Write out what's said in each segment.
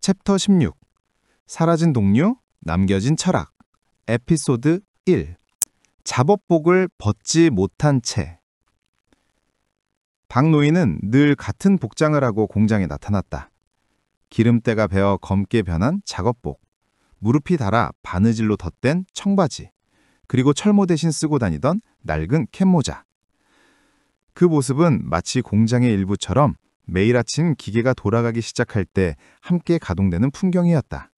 챕터 16. 사라진 동료, 남겨진 철학. 에피소드 1. 잡업복을 벗지 못한 채. 박 노인은 늘 같은 복장을 하고 공장에 나타났다. 기름때가 배어 검게 변한 작업복, 무릎이 닳아 바느질로 덧댄 청바지, 그리고 철모 대신 쓰고 다니던 낡은 캡모자. 그 모습은 마치 공장의 일부처럼 매일 아침 기계가 돌아가기 시작할 때 함께 가동되는 풍경이었다.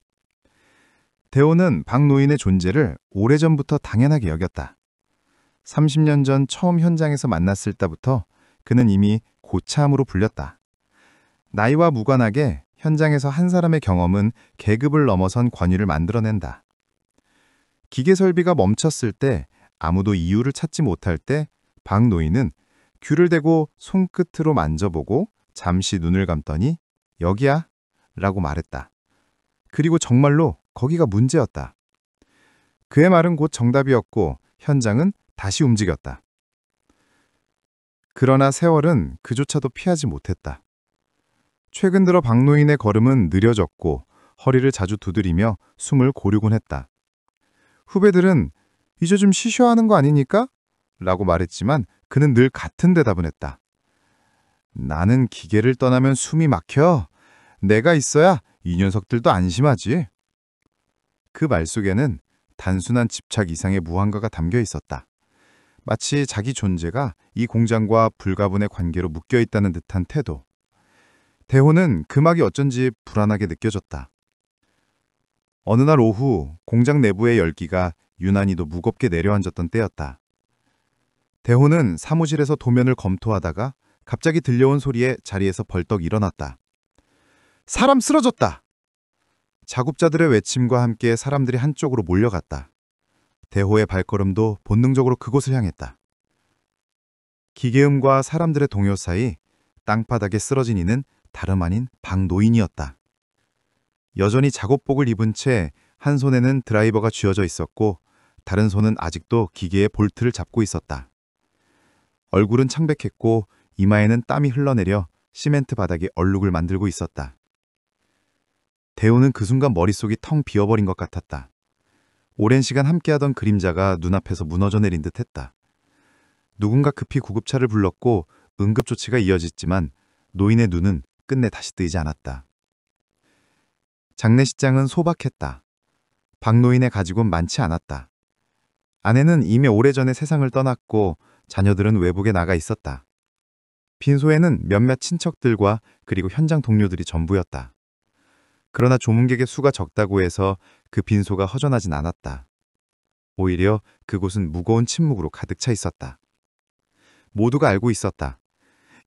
대호는 박 노인의 존재를 오래전부터 당연하게 여겼다. 30년 전 처음 현장에서 만났을 때부터 그는 이미 고참으로 불렸다. 나이와 무관하게 현장에서 한 사람의 경험은 계급을 넘어선 권위를 만들어낸다. 기계 설비가 멈췄을 때, 아무도 이유를 찾지 못할 때 박 노인은 귤을 대고 손끝으로 만져보고 잠시 눈을 감더니 여기야 라고 말했다. 그리고 정말로 거기가 문제였다. 그의 말은 곧 정답이었고 현장은 다시 움직였다. 그러나 세월은 그조차도 피하지 못했다. 최근 들어 박 노인의 걸음은 느려졌고 허리를 자주 두드리며 숨을 고르곤 했다. 후배들은 이제 좀 쉬셔야 하는 거 아니니까? 라고 말했지만 그는 늘 같은 대답을 했다. 나는 기계를 떠나면 숨이 막혀. 내가 있어야 이 녀석들도 안심하지. 그 말 속에는 단순한 집착 이상의 무한가가 담겨 있었다. 마치 자기 존재가 이 공장과 불가분의 관계로 묶여 있다는 듯한 태도. 대호는 그 막이 어쩐지 불안하게 느껴졌다. 어느 날 오후 공장 내부의 열기가 유난히도 무겁게 내려앉았던 때였다. 대호는 사무실에서 도면을 검토하다가 갑자기 들려온 소리에 자리에서 벌떡 일어났다. 사람 쓰러졌다! 작업자들의 외침과 함께 사람들이 한쪽으로 몰려갔다. 대호의 발걸음도 본능적으로 그곳을 향했다. 기계음과 사람들의 동요 사이 땅바닥에 쓰러진 이는 다름 아닌 박 노인이었다. 여전히 작업복을 입은 채 한 손에는 드라이버가 쥐어져 있었고 다른 손은 아직도 기계의 볼트를 잡고 있었다. 얼굴은 창백했고 이마에는 땀이 흘러내려 시멘트 바닥에 얼룩을 만들고 있었다. 대호는 그 순간 머릿속이 텅 비어버린 것 같았다. 오랜 시간 함께하던 그림자가 눈앞에서 무너져 내린 듯했다. 누군가 급히 구급차를 불렀고 응급조치가 이어졌지만 노인의 눈은 끝내 다시 뜨이지 않았다. 장례식장은 소박했다. 박 노인의 가족은 많지 않았다. 아내는 이미 오래전에 세상을 떠났고 자녀들은 외국에 나가 있었다. 빈소에는 몇몇 친척들과 그리고 현장 동료들이 전부였다. 그러나 조문객의 수가 적다고 해서 그 빈소가 허전하진 않았다. 오히려 그곳은 무거운 침묵으로 가득 차 있었다. 모두가 알고 있었다.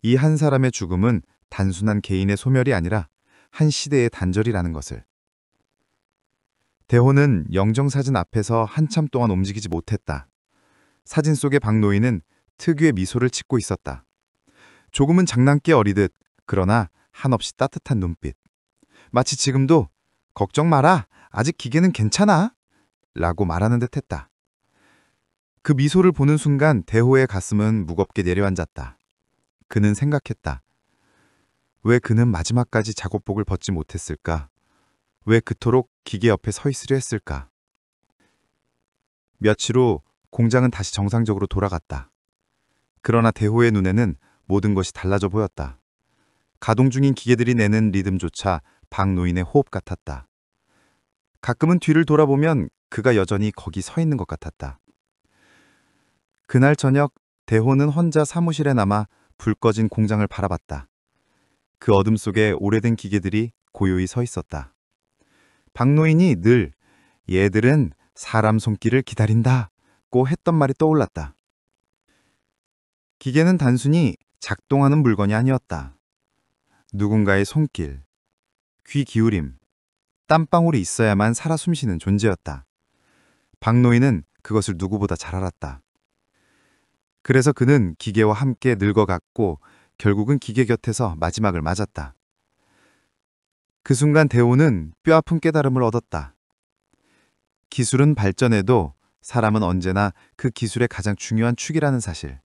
이 한 사람의 죽음은 단순한 개인의 소멸이 아니라 한 시대의 단절이라는 것을. 대호는 영정사진 앞에서 한참 동안 움직이지 못했다. 사진 속의 박 노인은 특유의 미소를 짓고 있었다. 조금은 장난기 어리듯 그러나 한없이 따뜻한 눈빛. 마치 지금도 걱정 마라, 아직 기계는 괜찮아 라고 말하는 듯 했다. 그 미소를 보는 순간 대호의 가슴은 무겁게 내려앉았다. 그는 생각했다. 왜 그는 마지막까지 작업복을 벗지 못했을까? 왜 그토록 기계 옆에 서 있으려 했을까? 며칠 후 공장은 다시 정상적으로 돌아갔다. 그러나 대호의 눈에는 모든 것이 달라져 보였다. 가동 중인 기계들이 내는 리듬조차 박 노인의 호흡 같았다. 가끔은 뒤를 돌아보면 그가 여전히 거기 서 있는 것 같았다. 그날 저녁 대호는 혼자 사무실에 남아 불 꺼진 공장을 바라봤다. 그 어둠 속에 오래된 기계들이 고요히 서 있었다. 박 노인이 늘 얘들은 사람 손길을 기다린다고 했던 말이 떠올랐다. 기계는 단순히 작동하는 물건이 아니었다. 누군가의 손길, 귀 기울임, 땀방울이 있어야만 살아 숨쉬는 존재였다. 박 노인은 그것을 누구보다 잘 알았다. 그래서 그는 기계와 함께 늙어갔고 결국은 기계 곁에서 마지막을 맞았다. 그 순간 대호는 뼈아픈 깨달음을 얻었다. 기술은 발전해도 사람은 언제나 그 기술의 가장 중요한 축이라는 사실.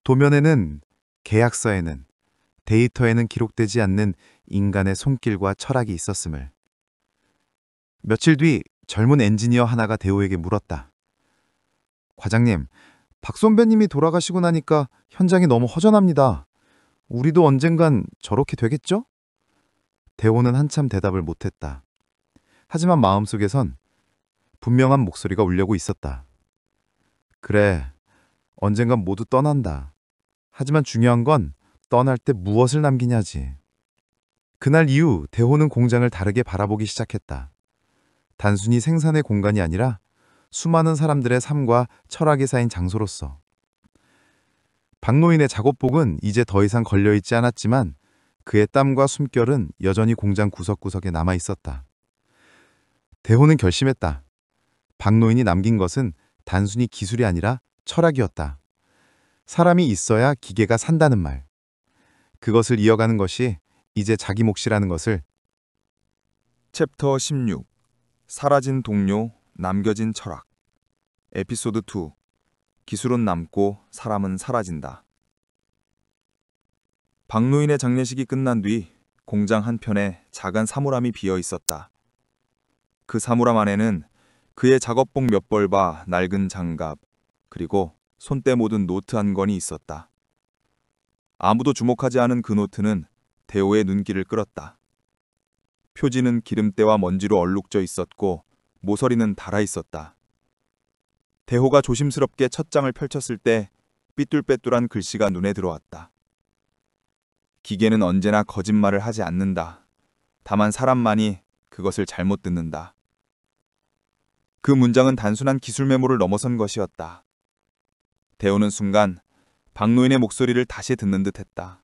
도면에는, 계약서에는, 데이터에는 기록되지 않는 인간의 손길과 철학이 있었음을. 며칠 뒤 젊은 엔지니어 하나가 대호에게 물었다. 과장님, 박 선배님이 돌아가시고 나니까 현장이 너무 허전합니다. 우리도 언젠간 저렇게 되겠죠? 대호는 한참 대답을 못했다. 하지만 마음속에선 분명한 목소리가 울려고 있었다. 그래, 언젠간 모두 떠난다. 하지만 중요한 건 떠날 때 무엇을 남기냐지. 그날 이후 대호는 공장을 다르게 바라보기 시작했다. 단순히 생산의 공간이 아니라 수많은 사람들의 삶과 철학이 쌓인 장소로서. 박노인의 작업복은 이제 더 이상 걸려있지 않았지만 그의 땀과 숨결은 여전히 공장 구석구석에 남아 있었다. 대호는 결심했다. 박노인이 남긴 것은 단순히 기술이 아니라 철학이었다. 사람이 있어야 기계가 산다는 말. 그것을 이어가는 것이 이제 자기 몫이라는 것을. 챕터 16. 사라진 동료, 남겨진 철학. 에피소드 2. 기술은 남고 사람은 사라진다. 박노인의 장례식이 끝난 뒤 공장 한편에 작은 사물함이 비어 있었다. 그 사물함 안에는 그의 작업복 몇 벌과 낡은 장갑, 그리고 손때 묻은 노트 한 권이 있었다. 아무도 주목하지 않은 그 노트는 대호의 눈길을 끌었다. 표지는 기름때와 먼지로 얼룩져 있었고 모서리는 닳아 있었다. 대호가 조심스럽게 첫 장을 펼쳤을 때 삐뚤빼뚤한 글씨가 눈에 들어왔다. 기계는 언제나 거짓말을 하지 않는다. 다만 사람만이 그것을 잘못 듣는다. 그 문장은 단순한 기술 메모를 넘어선 것이었다. 대호는 순간 박노인의 목소리를 다시 듣는 듯했다.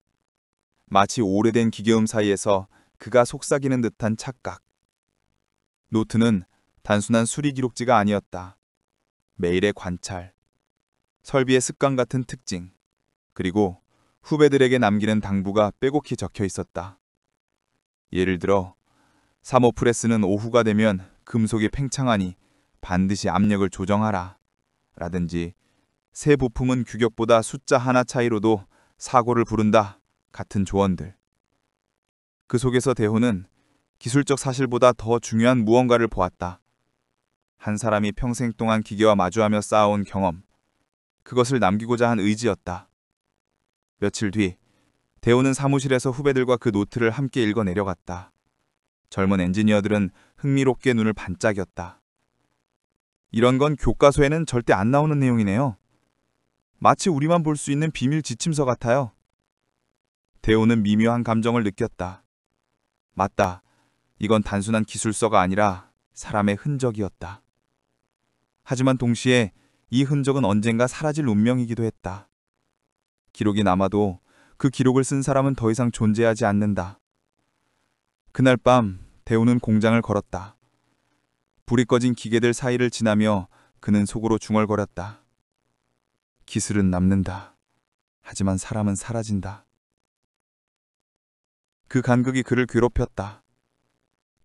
마치 오래된 기계음 사이에서 그가 속삭이는 듯한 착각. 노트는 단순한 수리 기록지가 아니었다. 매일의 관찰, 설비의 습관 같은 특징, 그리고 후배들에게 남기는 당부가 빼곡히 적혀 있었다. 예를 들어, 사모프레스는 오후가 되면 금속이 팽창하니 반드시 압력을 조정하라. 라든지, 새 부품은 규격보다 숫자 하나 차이로도 사고를 부른다. 같은 조언들. 그 속에서 대호는 기술적 사실보다 더 중요한 무언가를 보았다. 한 사람이 평생 동안 기계와 마주하며 쌓아온 경험, 그것을 남기고자 한 의지였다. 며칠 뒤, 대호는 사무실에서 후배들과 그 노트를 함께 읽어 내려갔다. 젊은 엔지니어들은 흥미롭게 눈을 반짝였다. 이런 건 교과서에는 절대 안 나오는 내용이네요. 마치 우리만 볼 수 있는 비밀 지침서 같아요. 대호는 미묘한 감정을 느꼈다. 맞다. 이건 단순한 기술서가 아니라 사람의 흔적이었다. 하지만 동시에 이 흔적은 언젠가 사라질 운명이기도 했다. 기록이 남아도 그 기록을 쓴 사람은 더 이상 존재하지 않는다. 그날 밤 대호는 공장을 걸었다. 불이 꺼진 기계들 사이를 지나며 그는 속으로 중얼거렸다. 기술은 남는다. 하지만 사람은 사라진다. 그 간극이 그를 괴롭혔다.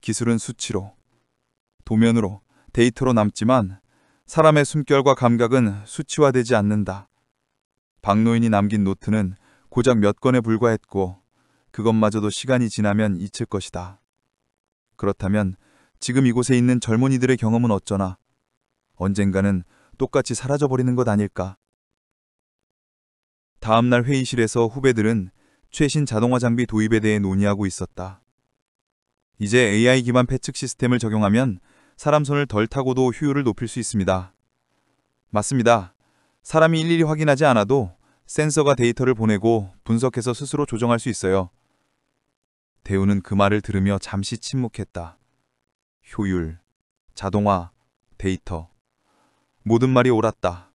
기술은 수치로, 도면으로, 데이터로 남지만 사람의 숨결과 감각은 수치화되지 않는다. 박노인이 남긴 노트는 고작 몇 권에 불과했고 그것마저도 시간이 지나면 잊힐 것이다. 그렇다면 지금 이곳에 있는 젊은이들의 경험은 어쩌나 언젠가는 똑같이 사라져버리는 것 아닐까. 다음날 회의실에서 후배들은 최신 자동화 장비 도입에 대해 논의하고 있었다. 이제 AI 기반 패측 시스템을 적용하면 사람 손을 덜 타고도 효율을 높일 수 있습니다. 맞습니다. 사람이 일일이 확인하지 않아도 센서가 데이터를 보내고 분석해서 스스로 조정할 수 있어요. 대우는 그 말을 들으며 잠시 침묵했다. 효율, 자동화, 데이터. 모든 말이 옳았다.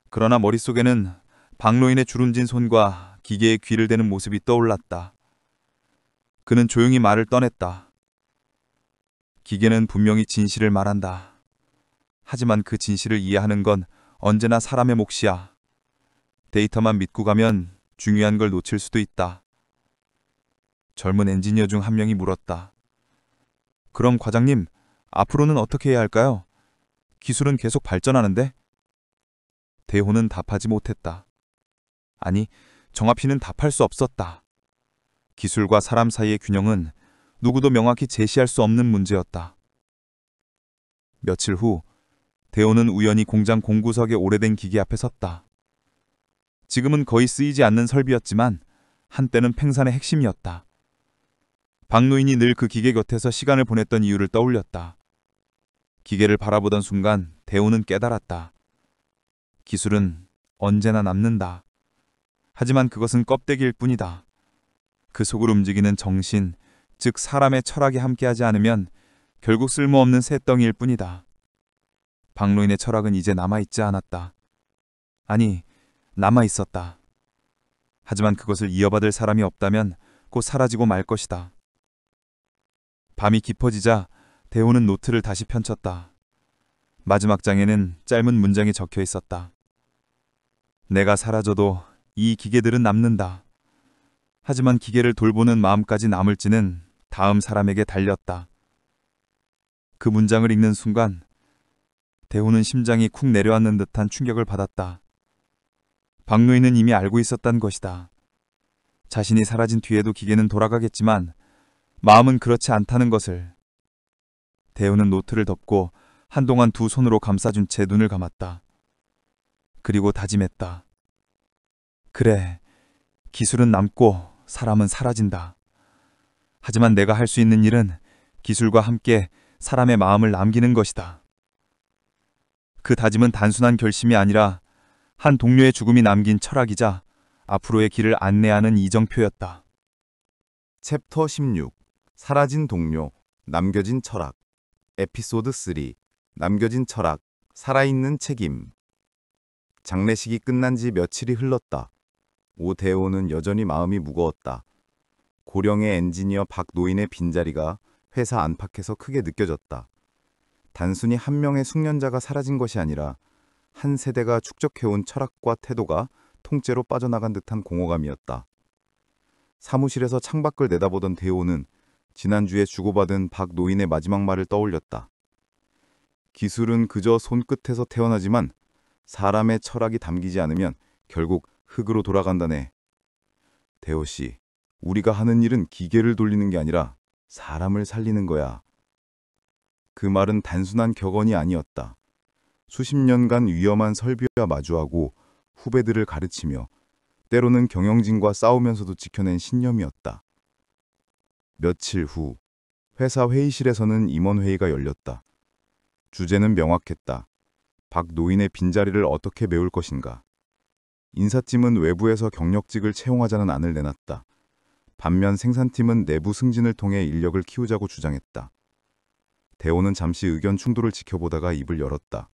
그러나 머릿속에는 박노인의 주름진 손과 기계의 귀를 대는 모습이 떠올랐다. 그는 조용히 말을 떠냈다. 기계는 분명히 진실을 말한다. 하지만 그 진실을 이해하는 건 언제나 사람의 몫이야. 데이터만 믿고 가면 중요한 걸 놓칠 수도 있다. 젊은 엔지니어 중 한 명이 물었다. 그럼 과장님, 앞으로는 어떻게 해야 할까요? 기술은 계속 발전하는데? 대호는 답하지 못했다. 아니, 정확히는 답할 수 없었다. 기술과 사람 사이의 균형은 누구도 명확히 제시할 수 없는 문제였다. 며칠 후 대호는 우연히 공장 공구석의 오래된 기계 앞에 섰다. 지금은 거의 쓰이지 않는 설비였지만 한때는 팽산의 핵심이었다. 박노인이 늘 그 기계 곁에서 시간을 보냈던 이유를 떠올렸다. 기계를 바라보던 순간 대호는 깨달았다. 기술은 언제나 남는다. 하지만 그것은 껍데기일 뿐이다. 그 속을 움직이는 정신, 즉 사람의 철학이 함께하지 않으면 결국 쓸모없는 쇳덩이일 뿐이다. 박노인의 철학은 이제 남아있지 않았다. 아니, 남아있었다. 하지만 그것을 이어받을 사람이 없다면 곧 사라지고 말 것이다. 밤이 깊어지자 대호는 노트를 다시 펼쳤다. 마지막 장에는 짧은 문장이 적혀 있었다. 내가 사라져도 이 기계들은 남는다. 하지만 기계를 돌보는 마음까지 남을지는 다음 사람에게 달렸다. 그 문장을 읽는 순간 대호는 심장이 쿵 내려앉는 듯한 충격을 받았다. 박노인은 이미 알고 있었단 것이다. 자신이 사라진 뒤에도 기계는 돌아가겠지만 마음은 그렇지 않다는 것을. 대호는 노트를 덮고 한동안 두 손으로 감싸준 채 눈을 감았다. 그리고 다짐했다. 그래, 기술은 남고 사람은 사라진다. 하지만 내가 할 수 있는 일은 기술과 함께 사람의 마음을 남기는 것이다. 그 다짐은 단순한 결심이 아니라 한 동료의 죽음이 남긴 철학이자 앞으로의 길을 안내하는 이정표였다. 챕터 16. 사라진 동료, 남겨진 철학. 에피소드 3. 남겨진 철학, 살아있는 책임. 장례식이 끝난 지 며칠이 흘렀다. 오 대호는 여전히 마음이 무거웠다. 고령의 엔지니어 박노인의 빈자리가 회사 안팎에서 크게 느껴졌다. 단순히 한 명의 숙련자가 사라진 것이 아니라 한 세대가 축적해온 철학과 태도가 통째로 빠져나간 듯한 공허감이었다. 사무실에서 창밖을 내다보던 대호는 지난주에 주고받은 박노인의 마지막 말을 떠올렸다. 기술은 그저 손끝에서 태어나지만 사람의 철학이 담기지 않으면 결국 흙으로 돌아간다네. 대호씨, 우리가 하는 일은 기계를 돌리는 게 아니라 사람을 살리는 거야. 그 말은 단순한 격언이 아니었다. 수십 년간 위험한 설비와 마주하고 후배들을 가르치며 때로는 경영진과 싸우면서도 지켜낸 신념이었다. 며칠 후 회사 회의실에서는 임원회의가 열렸다. 주제는 명확했다. 박노인의 빈자리를 어떻게 메울 것인가. 인사팀은 외부에서 경력직을 채용하자는 안을 내놨다. 반면 생산팀은 내부 승진을 통해 인력을 키우자고 주장했다. 대호는 잠시 의견 충돌을 지켜보다가 입을 열었다.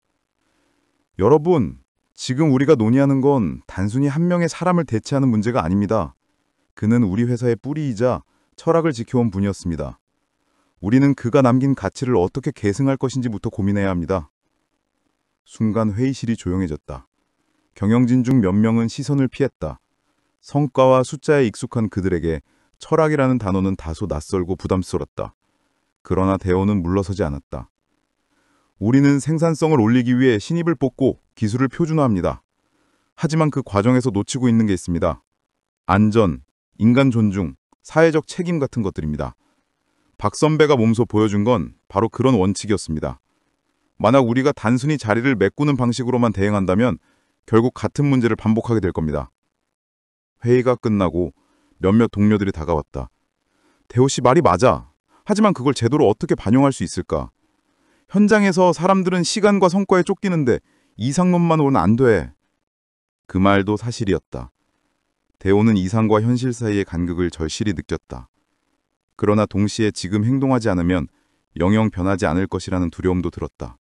여러분, 지금 우리가 논의하는 건 단순히 한 명의 사람을 대체하는 문제가 아닙니다. 그는 우리 회사의 뿌리이자 철학을 지켜온 분이었습니다. 우리는 그가 남긴 가치를 어떻게 계승할 것인지부터 고민해야 합니다. 순간 회의실이 조용해졌다. 경영진 중 몇 명은 시선을 피했다. 성과와 숫자에 익숙한 그들에게 철학이라는 단어는 다소 낯설고 부담스러웠다. 그러나 대호는 물러서지 않았다. 우리는 생산성을 올리기 위해 신입을 뽑고 기술을 표준화합니다. 하지만 그 과정에서 놓치고 있는 게 있습니다. 안전, 인간 존중, 사회적 책임 같은 것들입니다. 박 선배가 몸소 보여준 건 바로 그런 원칙이었습니다. 만약 우리가 단순히 자리를 메꾸는 방식으로만 대응한다면 결국 같은 문제를 반복하게 될 겁니다. 회의가 끝나고 몇몇 동료들이 다가왔다. 대호 씨 말이 맞아. 하지만 그걸 제대로 어떻게 반영할 수 있을까? 현장에서 사람들은 시간과 성과에 쫓기는데 이상론만으로는 안 돼. 그 말도 사실이었다. 대호는 이상과 현실 사이의 간극을 절실히 느꼈다. 그러나 동시에 지금 행동하지 않으면 영영 변하지 않을 것이라는 두려움도 들었다.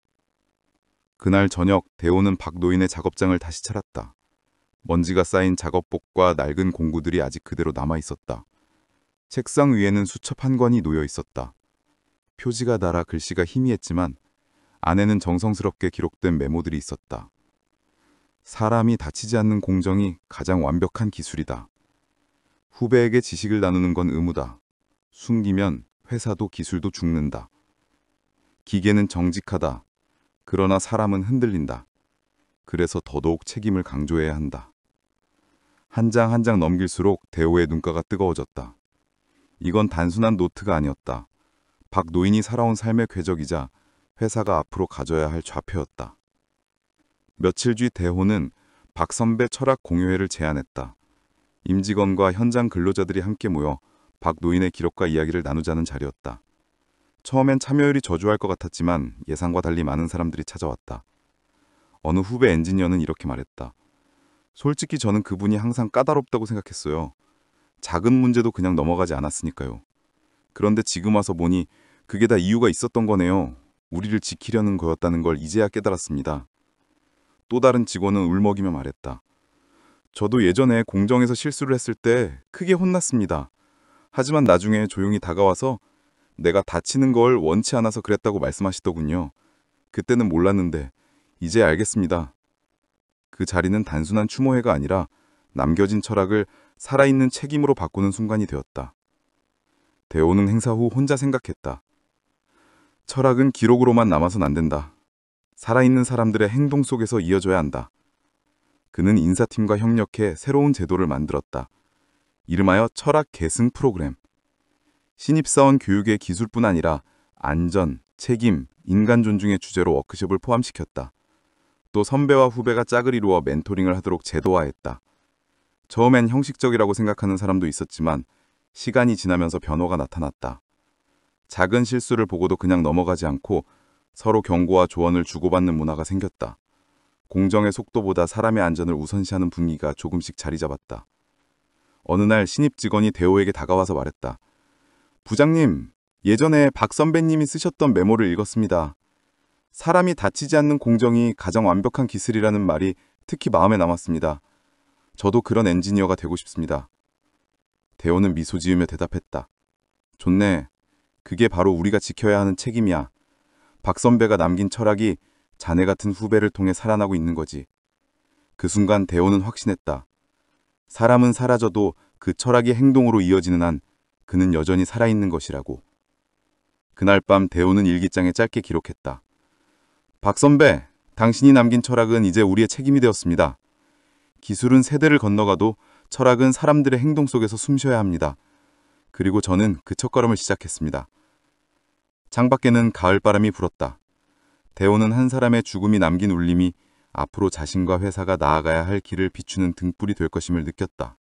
그날 저녁 대호는 박노인의 작업장을 다시 찾았다. 먼지가 쌓인 작업복과 낡은 공구들이 아직 그대로 남아있었다. 책상 위에는 수첩 한 권이 놓여 있었다. 표지가 달아 글씨가 희미했지만 안에는 정성스럽게 기록된 메모들이 있었다. 사람이 다치지 않는 공정이 가장 완벽한 기술이다. 후배에게 지식을 나누는 건 의무다. 숨기면 회사도 기술도 죽는다. 기계는 정직하다. 그러나 사람은 흔들린다. 그래서 더더욱 책임을 강조해야 한다. 한 장 한 장 넘길수록 대호의 눈가가 뜨거워졌다. 이건 단순한 노트가 아니었다. 박 노인이 살아온 삶의 궤적이자 회사가 앞으로 가져야 할 좌표였다. 며칠 뒤 대호는 박 선배 철학 공유회를 제안했다. 임직원과 현장 근로자들이 함께 모여 박 노인의 기록과 이야기를 나누자는 자리였다. 처음엔 참여율이 저조할 것 같았지만 예상과 달리 많은 사람들이 찾아왔다. 어느 후배 엔지니어는 이렇게 말했다. 솔직히 저는 그분이 항상 까다롭다고 생각했어요. 작은 문제도 그냥 넘어가지 않았으니까요. 그런데 지금 와서 보니 그게 다 이유가 있었던 거네요. 우리를 지키려는 거였다는 걸 이제야 깨달았습니다. 또 다른 직원은 울먹이며 말했다. 저도 예전에 공정에서 실수를 했을 때 크게 혼났습니다. 하지만 나중에 조용히 다가와서 내가 다치는 걸 원치 않아서 그랬다고 말씀하시더군요. 그때는 몰랐는데 이제 알겠습니다. 그 자리는 단순한 추모회가 아니라 남겨진 철학을 살아있는 책임으로 바꾸는 순간이 되었다. 대호는 행사 후 혼자 생각했다. 철학은 기록으로만 남아선 안 된다. 살아있는 사람들의 행동 속에서 이어져야 한다. 그는 인사팀과 협력해 새로운 제도를 만들었다. 이름하여 철학 계승 프로그램. 신입사원 교육의 기술뿐 아니라 안전, 책임, 인간 존중의 주제로 워크숍을 포함시켰다. 또 선배와 후배가 짝을 이루어 멘토링을 하도록 제도화했다. 처음엔 형식적이라고 생각하는 사람도 있었지만 시간이 지나면서 변화가 나타났다. 작은 실수를 보고도 그냥 넘어가지 않고 서로 경고와 조언을 주고받는 문화가 생겼다. 공정의 속도보다 사람의 안전을 우선시하는 분위기가 조금씩 자리 잡았다. 어느 날 신입 직원이 대호에게 다가와서 말했다. 부장님, 예전에 박 선배님이 쓰셨던 메모를 읽었습니다. 사람이 다치지 않는 공정이 가장 완벽한 기술이라는 말이 특히 마음에 남았습니다. 저도 그런 엔지니어가 되고 싶습니다. 대호는 미소 지으며 대답했다. 좋네. 그게 바로 우리가 지켜야 하는 책임이야. 박 선배가 남긴 철학이 자네 같은 후배를 통해 살아나고 있는 거지. 그 순간 대호는 확신했다. 사람은 사라져도 그 철학이 행동으로 이어지는 한 그는 여전히 살아있는 것이라고. 그날 밤 대호는 일기장에 짧게 기록했다. 박 선배, 당신이 남긴 철학은 이제 우리의 책임이 되었습니다. 기술은 세대를 건너가도 철학은 사람들의 행동 속에서 숨쉬어야 합니다. 그리고 저는 그 첫걸음을 시작했습니다. 창밖에는 가을바람이 불었다. 대호는 한 사람의 죽음이 남긴 울림이 앞으로 자신과 회사가 나아가야 할 길을 비추는 등불이 될 것임을 느꼈다.